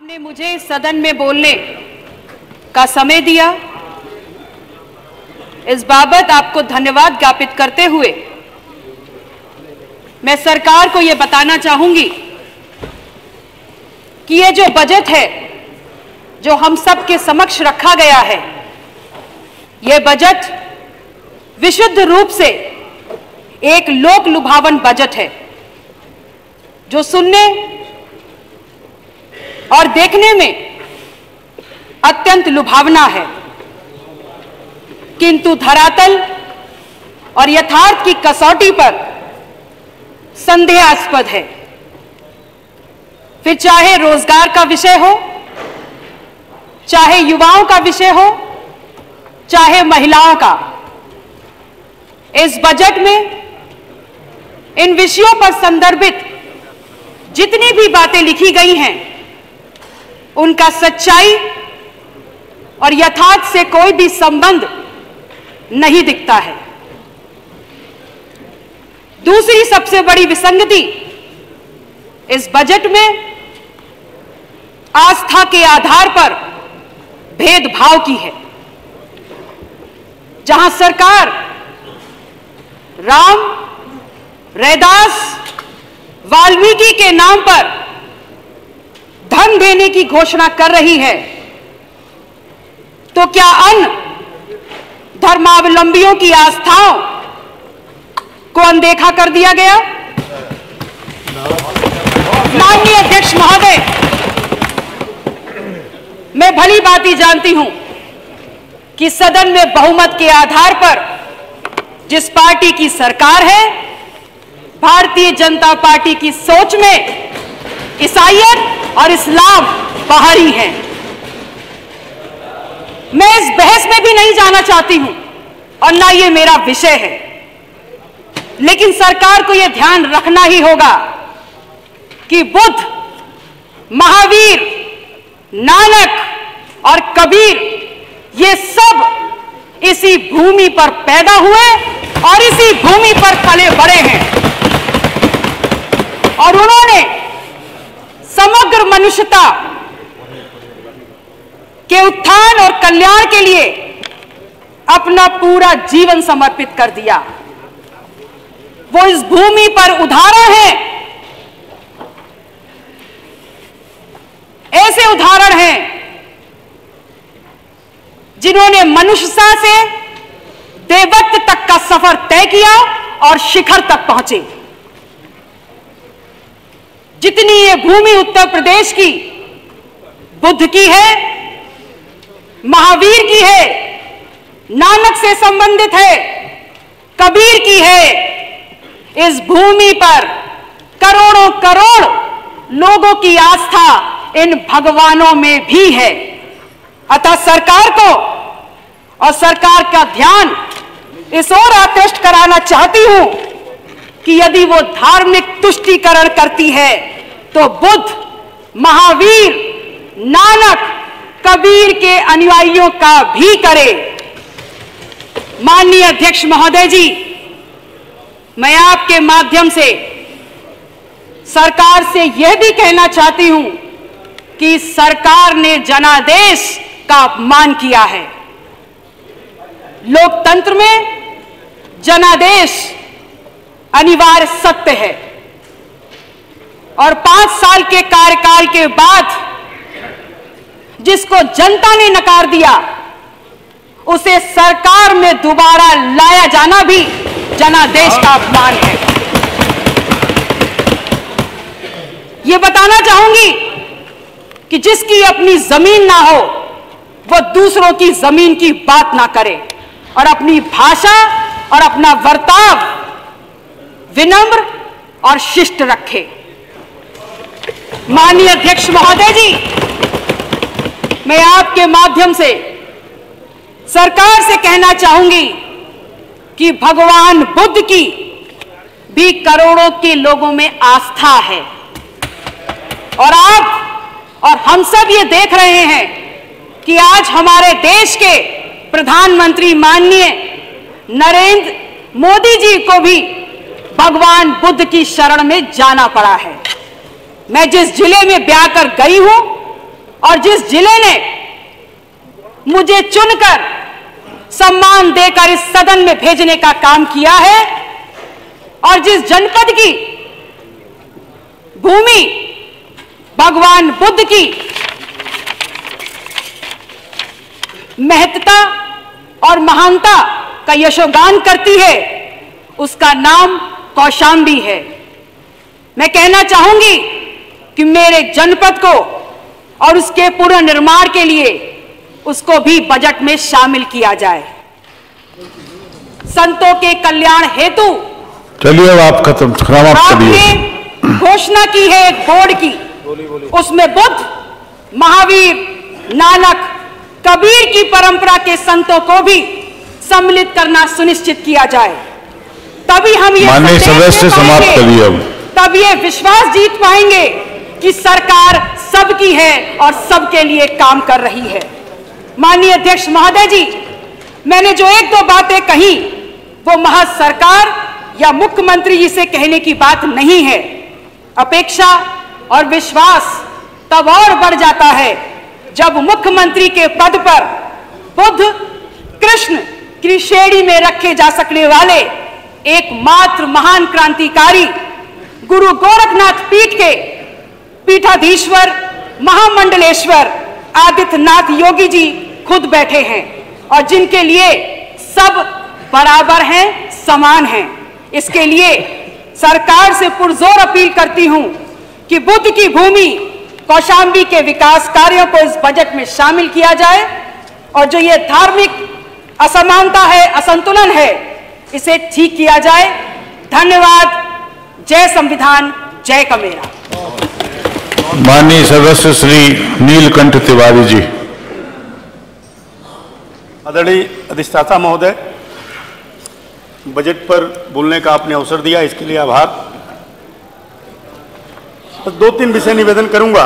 आपने मुझे सदन में बोलने का समय दिया, इस बाबत आपको धन्यवाद ज्ञापित करते हुए मैं सरकार को यह बताना चाहूंगी कि ये जो बजट है जो हम सब के समक्ष रखा गया है, ये बजट विशुद्ध रूप से एक लोक लुभावन बजट है जो सुनने और देखने में अत्यंत लुभावना है, किंतु धरातल और यथार्थ की कसौटी पर संदेहास्पद है। फिर चाहे रोजगार का विषय हो, चाहे युवाओं का विषय हो, चाहे महिलाओं का, इस बजट में इन विषयों पर संदर्भित जितनी भी बातें लिखी गई हैं, उनका सच्चाई और यथार्थ से कोई भी संबंध नहीं दिखता है। दूसरी सबसे बड़ी विसंगति इस बजट में आस्था के आधार पर भेदभाव की है, जहां सरकार राम, रैदास, वाल्मीकि के नाम पर धन देने की घोषणा कर रही है, तो क्या अन्य धर्मावलंबियों की आस्थाओं को अनदेखा कर दिया गया? माननीय अध्यक्ष महोदय, मैं भली भांति जानती हूं कि सदन में बहुमत के आधार पर जिस पार्टी की सरकार है, भारतीय जनता पार्टी की सोच में ईसाईयत और इस्लाम बाहरी हैं। मैं इस बहस में भी नहीं जाना चाहती हूं और ना ये मेरा विषय है, लेकिन सरकार को यह ध्यान रखना ही होगा कि बुद्ध, महावीर, नानक और कबीर ये सब इसी भूमि पर पैदा हुए और इसी भूमि पर पले बड़े हैं, और उन्होंने समग्र मनुष्यता के उत्थान और कल्याण के लिए अपना पूरा जीवन समर्पित कर दिया। वो इस भूमि पर उदाहरण हैं, ऐसे उदाहरण हैं जिन्होंने मनुष्यता से देवत्व तक का सफर तय किया और शिखर तक पहुंचे। जितनी ये भूमि उत्तर प्रदेश की बुद्ध की है, महावीर की है, नानक से संबंधित है, कबीर की है, इस भूमि पर करोड़ों करोड़ लोगों की आस्था इन भगवानों में भी है। अतः सरकार को और सरकार का ध्यान इस ओर आकृष्ट कराना चाहती हूं कि यदि वो धार्मिक तुष्टीकरण करती है तो बुद्ध, महावीर, नानक, कबीर के अनुयायियों का भी करे। माननीय अध्यक्ष महोदय जी, मैं आपके माध्यम से सरकार से यह भी कहना चाहती हूं कि सरकार ने जनादेश का अपमान किया है। लोकतंत्र में जनादेश अनिवार्य सत्य है, और 5 साल के कार्यकाल के बाद जिसको जनता ने नकार दिया, उसे सरकार में दोबारा लाया जाना भी जनादेश का अपमान है। यह बताना चाहूंगी कि जिसकी अपनी जमीन ना हो वो दूसरों की जमीन की बात ना करे और अपनी भाषा और अपना वर्ताव विनम्र और शिष्ट रखे। माननीय अध्यक्ष महोदय जी, मैं आपके माध्यम से सरकार से कहना चाहूंगी कि भगवान बुद्ध की भी करोड़ों के लोगों में आस्था है, और आप और हम सब ये देख रहे हैं कि आज हमारे देश के प्रधानमंत्री माननीय नरेंद्र मोदी जी को भी भगवान बुद्ध की शरण में जाना पड़ा है। मैं जिस जिले में ब्याह कर गई हूं, और जिस जिले ने मुझे चुनकर सम्मान देकर इस सदन में भेजने का काम किया है और जिस जनपद की भूमि भगवान बुद्ध की महत्ता और महानता का यशोगान करती है, उसका नाम कौशाम्बी है। मैं कहना चाहूंगी कि मेरे जनपद को और उसके पुनर्निर्माण के लिए उसको भी बजट में शामिल किया जाए। संतों के कल्याण हेतु चलिए अब आप खत्म समाप्त करिए। आपने घोषणा की है एक बोर्ड की, उसमें बुद्ध, महावीर, नानक, कबीर की परंपरा के संतों को भी सम्मिलित करना सुनिश्चित किया जाए। तभी हम ये माननीय सदस्य समाप्त करिए। अब तब ये विश्वास जीत पाएंगे कि सरकार सबकी है और सबके लिए काम कर रही है। माननीय अध्यक्ष महोदय जी, मैंने जो एक दो बातें कही वो महज सरकार या मुख्यमंत्री जी से कहने की बात नहीं है। अपेक्षा और विश्वास तब और बढ़ जाता है जब मुख्यमंत्री के पद पर बुद्ध कृष्ण की श्रेणी में रखे जा सकने वाले एकमात्र महान क्रांतिकारी गुरु गोरखनाथ पीठ के पीठाधीश्वर महामंडलेश्वर आदित्यनाथ योगी जी खुद बैठे हैं और जिनके लिए सब बराबर हैं, समान हैं। इसके लिए सरकार से पुरजोर अपील करती हूं कि बुद्ध की भूमि कौशाम्बी के विकास कार्यों को इस बजट में शामिल किया जाए और जो ये धार्मिक असमानता है, असंतुलन है, इसे ठीक किया जाए। धन्यवाद। जय संविधान, जय कमेरा। माननीय सदस्य श्री नीलकंठ तिवारी जी। आदरणीय अधिष्ठाता महोदय, बजट पर बोलने का आपने अवसर दिया, इसके लिए आभार। दो तीन विषय निवेदन करूंगा।